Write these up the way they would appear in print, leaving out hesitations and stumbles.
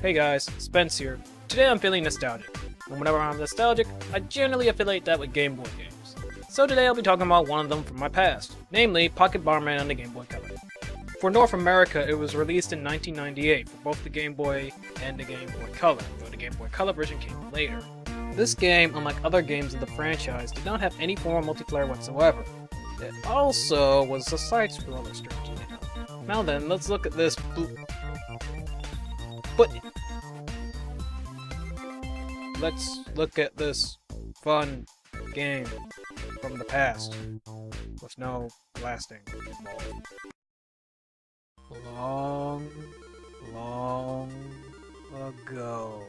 Hey guys, Spence here. Today I'm feeling nostalgic, and whenever I'm nostalgic, I generally affiliate that with Game Boy games. So today I'll be talking about one of them from my past, namely Pocket Bomberman on the Game Boy Color. For North America, it was released in 1998 for both the Game Boy and the Game Boy Color, though the Game Boy Color version came later. This game, unlike other games in the franchise, did not have any form of multiplayer whatsoever. It also was a side-scroller, strangely enough. Now then, let's look at this Let's look at this fun game from the past with no blasting involved. Long ago.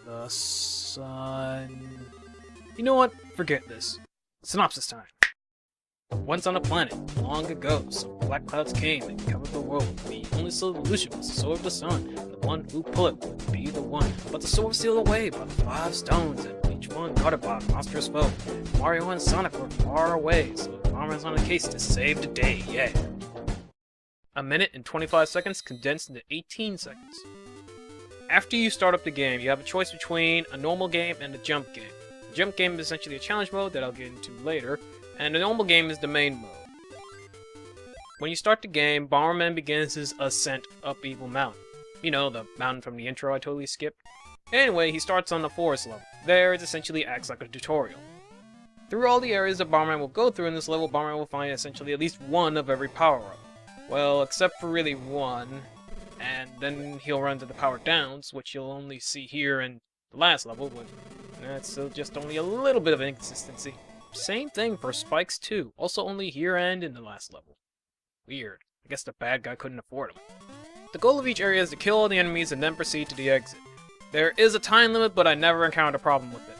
The sun... You know what? Forget this. Synopsis time. Once on a planet, long ago, some black clouds came and covered the world. The only solution was the sword of the sun, and the one who pull it would be the one. But the sword was sealed away by the 5 stones, and each one guarded by a monstrous foe. Mario and Sonic were far away, so the Bomberman's on a case to save the day, yeah. A minute and 25 seconds condensed into 18 seconds. After you start up the game, you have a choice between a normal game and a jump game. The jump game is essentially a challenge mode that I'll get into later, and the normal game is the main mode. When you start the game, Bomberman begins his ascent up Evil Mountain. You know, the mountain from the intro I totally skipped. Anyway, he starts on the forest level. There, it essentially acts like a tutorial. Through all the areas that Bomberman will go through in this level, Bomberman will find essentially at least one of every power-up. Well, except for really one, and then he'll run to the power downs, which you'll only see here in the last level, but that's still just only a little bit of an inconsistency. Same thing for spikes too, also only here and in the last level. Weird. I guess the bad guy couldn't afford them. The goal of each area is to kill all the enemies and then proceed to the exit. There is a time limit, but I never encountered a problem with it.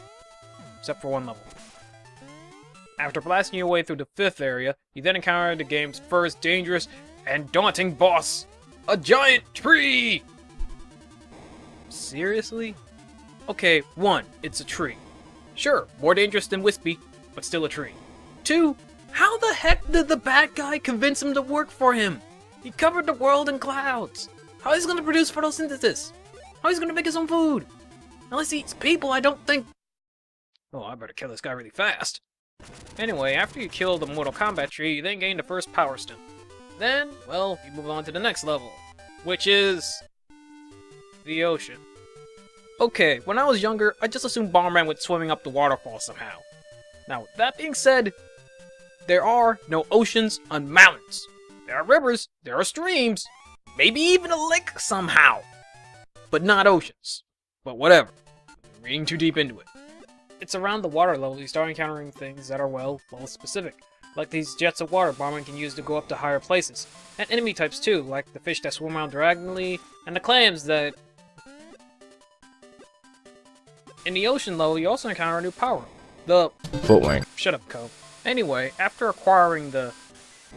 Except for one level. After blasting your way through the 5th area, you then encounter the game's first dangerous and daunting boss! A giant tree! Seriously? Okay, 1, it's a tree. Sure, more dangerous than Wispy, but still a tree. 2, how the heck did the bad guy convince him to work for him? He covered the world in clouds. How is he going to produce photosynthesis? How is he going to make his own food? Unless he eats people, I don't think... Oh, I better kill this guy really fast. Anyway, after you kill the Mortal Kombat tree, you then gain the first power stone. Then, well, you move on to the next level, which is... the ocean. Okay, when I was younger, I just assumed Bomberman went swimming up the waterfall somehow. Now, with that being said, there are no oceans on mountains. There are rivers, there are streams, maybe even a lake somehow. But not oceans. But whatever. I'm reading too deep into it. It's around the water level you start encountering things that are, well, specific. Like these jets of water Bomberman can use to go up to higher places. And enemy types too, like the fish that swim around diagonally, and the clams that... In the ocean level, you also encounter a new power. The... Footwing. Shut up, Co. Anyway, after acquiring the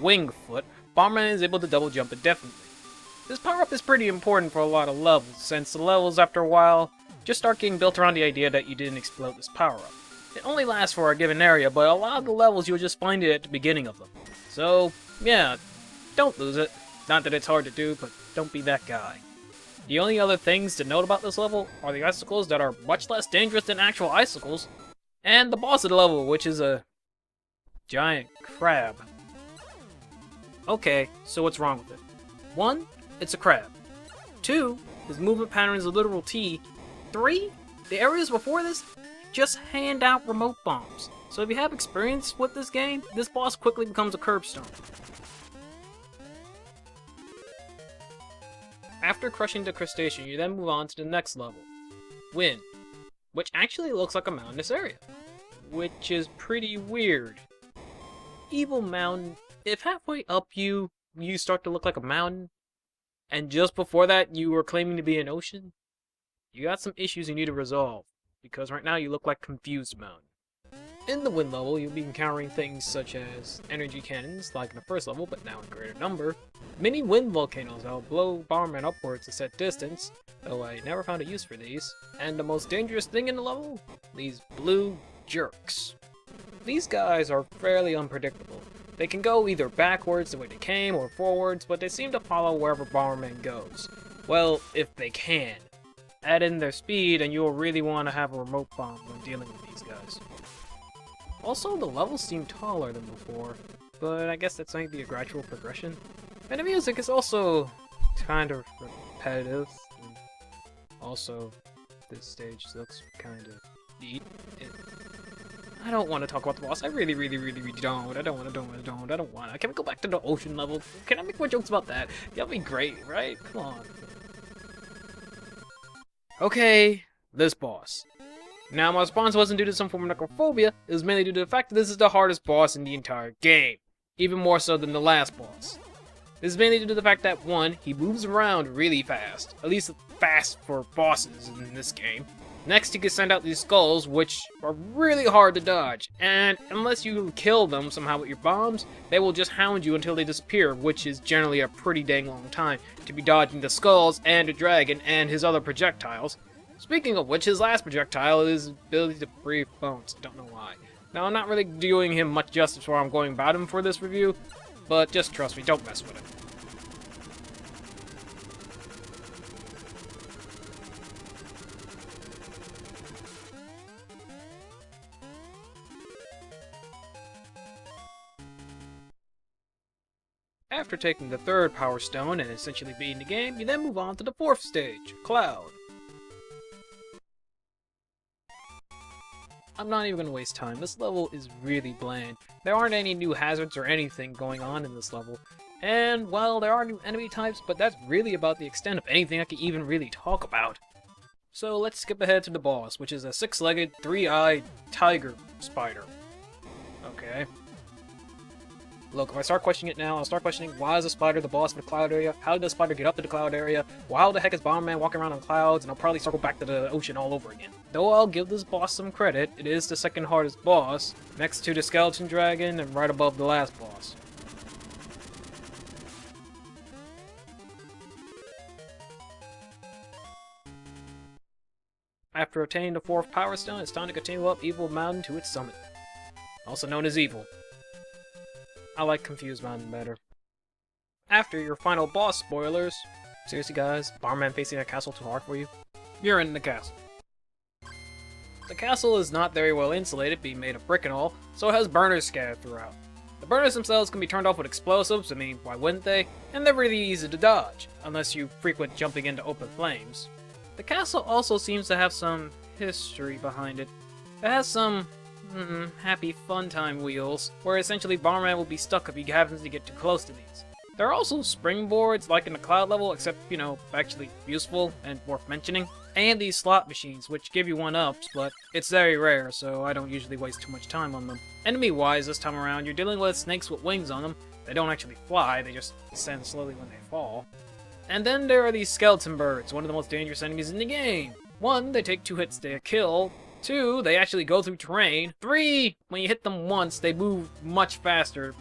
Wing Foot, Bomberman is able to double jump indefinitely. This power-up is pretty important for a lot of levels, since the levels, after a while, just start getting built around the idea that you didn't explode this power-up. It only lasts for a given area, but a lot of the levels you'll just find it at the beginning of them. So, yeah, don't lose it. Not that it's hard to do, but don't be that guy. The only other things to note about this level are the icicles that are much less dangerous than actual icicles, and the boss of the level, which is a giant crab. Okay, so what's wrong with it? 1, it's a crab. 2, his movement pattern is a literal T. 3, the areas before this just hand out remote bombs. So if you have experience with this game, this boss quickly becomes a curbstone. After crushing the crustacean, you then move on to the next level, Wind, which actually looks like a mountainous area, which is pretty weird. Evil Mountain, if halfway up you start to look like a mountain, and just before that you were claiming to be an ocean, you got some issues you need to resolve, because right now you look like Confused Mountain. In the Wind level, you'll be encountering things such as energy cannons, like in the first level, but now in greater number, mini wind volcanoes that will blow Bomberman upwards a set distance, though I never found a use for these, and the most dangerous thing in the level? These blue jerks. These guys are fairly unpredictable. They can go either backwards the way they came or forwards, but they seem to follow wherever Bomberman goes. Well, if they can. Add in their speed and you'll really want to have a remote bomb when dealing with these guys. Also, the levels seem taller than before, but I guess that's maybe a gradual progression. And the music is also kind of repetitive. Also, this stage looks kind of neat. I don't want to talk about the boss. I really don't. I don't want to. Can we go back to the ocean level? Can I make more jokes about that? That'd be great, right? Come on. Okay, this boss. Now, my response wasn't due to some form of necrophobia. It was mainly due to the fact that this is the hardest boss in the entire game. Even more so than the last boss. This is mainly due to the fact that, one, he moves around really fast. At least fast for bosses in this game. Next, he can send out these skulls, which are really hard to dodge. And unless you kill them somehow with your bombs, they will just hound you until they disappear, which is generally a pretty dang long time to be dodging the skulls and the dragon and his other projectiles. Speaking of which, his last projectile is his ability to breathe bones. I don't know why. Now, I'm not really doing him much justice where I'm going about him for this review, but just trust me, don't mess with him. After taking the third power stone and essentially beating the game, you then move on to the fourth stage, Cloud. I'm not even going to waste time. This level is really bland. There aren't any new hazards or anything going on in this level. And, well, there are new enemy types, but that's really about the extent of anything I can even really talk about. So let's skip ahead to the boss, which is a six-legged, three-eyed tiger spider. Okay. Look, if I start questioning it now, I'll start questioning why is the spider the boss of the cloud area? How did the spider get up to the cloud area? Well, how the heck is Bomberman walking around on clouds? And I'll probably circle back to the ocean all over again. Though I'll give this boss some credit, it is the second hardest boss, next to the skeleton dragon and right above the last boss. After attaining the fourth power stone, it's time to continue up Evil Mountain to its summit. Also known as Evil. I like Confused Mountain better. After your final boss spoilers, seriously guys, Bomberman facing a castle too hard for you? You're in the castle. The castle is not very well insulated, being made of brick and all, so it has burners scattered throughout. The burners themselves can be turned off with explosives, I mean, why wouldn't they? And they're really easy to dodge, unless you frequent jumping into open flames. The castle also seems to have some history behind it. It has some happy fun time wheels, where essentially Bomberman will be stuck if he happens to get too close to these. There are also springboards, like in the cloud level, except, you know, actually useful and worth mentioning. And these slot machines, which give you 1-ups, but it's very rare, so I don't usually waste too much time on them. Enemy-wise, this time around, you're dealing with snakes with wings on them. They don't actually fly, they just descend slowly when they fall. And then there are these skeleton birds, one of the most dangerous enemies in the game. 1, they take 2 hits to kill. 2, they actually go through terrain. 3, when you hit them once, they move much faster.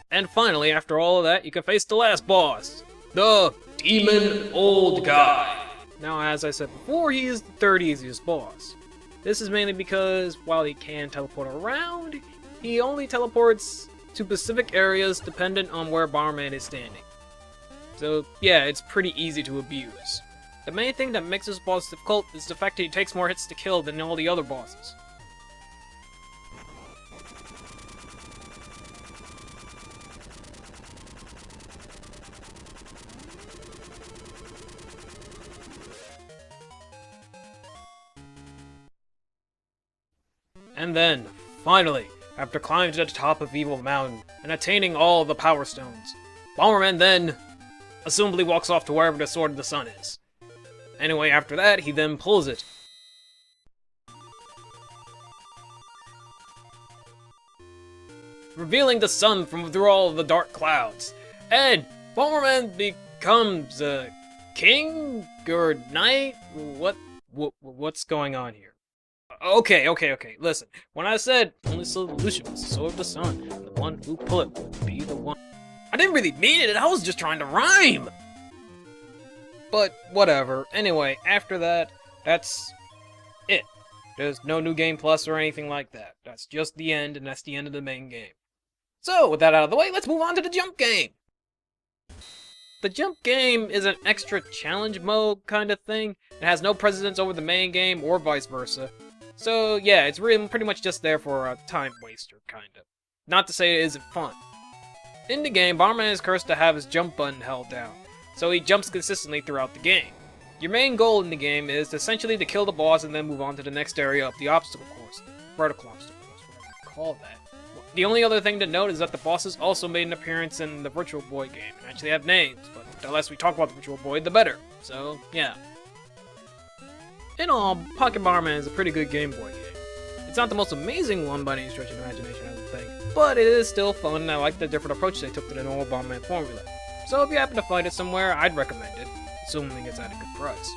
And finally, after all of that, you can face the last boss, the Demon Old Guy. Now, as I said before, he is the third easiest boss. This is mainly because, while he can teleport around, he only teleports to specific areas dependent on where Bomberman is standing. So, yeah, it's pretty easy to abuse. The main thing that makes this boss difficult is the fact that he takes more hits to kill than all the other bosses. And then, finally, after climbing to the top of Evil Mountain and attaining all the Power Stones, Bomberman then assumably walks off to wherever the Sword of the Sun is. Anyway, after that, he then pulls it. Revealing the sun from through all of the dark clouds. And Bomberman becomes a king or knight? What's going on here? Okay, listen. When I said only solution was the Sword of the Sun, the one who pull it would be the one. I didn't really mean it, I was just trying to rhyme! But, whatever. Anyway, after that, that's it. There's no new game plus or anything like that. That's just the end, and that's the end of the main game. So, with that out of the way, let's move on to the jump game! The jump game is an extra challenge mode kind of thing. It has no precedence over the main game or vice versa. So yeah, it's really pretty much just there for a time waster, kinda. Not to say it isn't fun. In the game, Bomberman is cursed to have his jump button held down, so he jumps consistently throughout the game. Your main goal in the game is essentially to kill the boss and then move on to the next area of the obstacle course. Vertical obstacle course, whatever you call that. The only other thing to note is that the bosses also made an appearance in the Virtual Boy game, and actually have names, but the less we talk about the Virtual Boy, the better. So, yeah. In all, Pocket Bomberman is a pretty good Game Boy game. It's not the most amazing one by any stretch of imagination, I don't think, but it is still fun, and I like the different approach they took to the normal Bomberman formula. So if you happen to find it somewhere, I'd recommend it, assuming it's at a good price.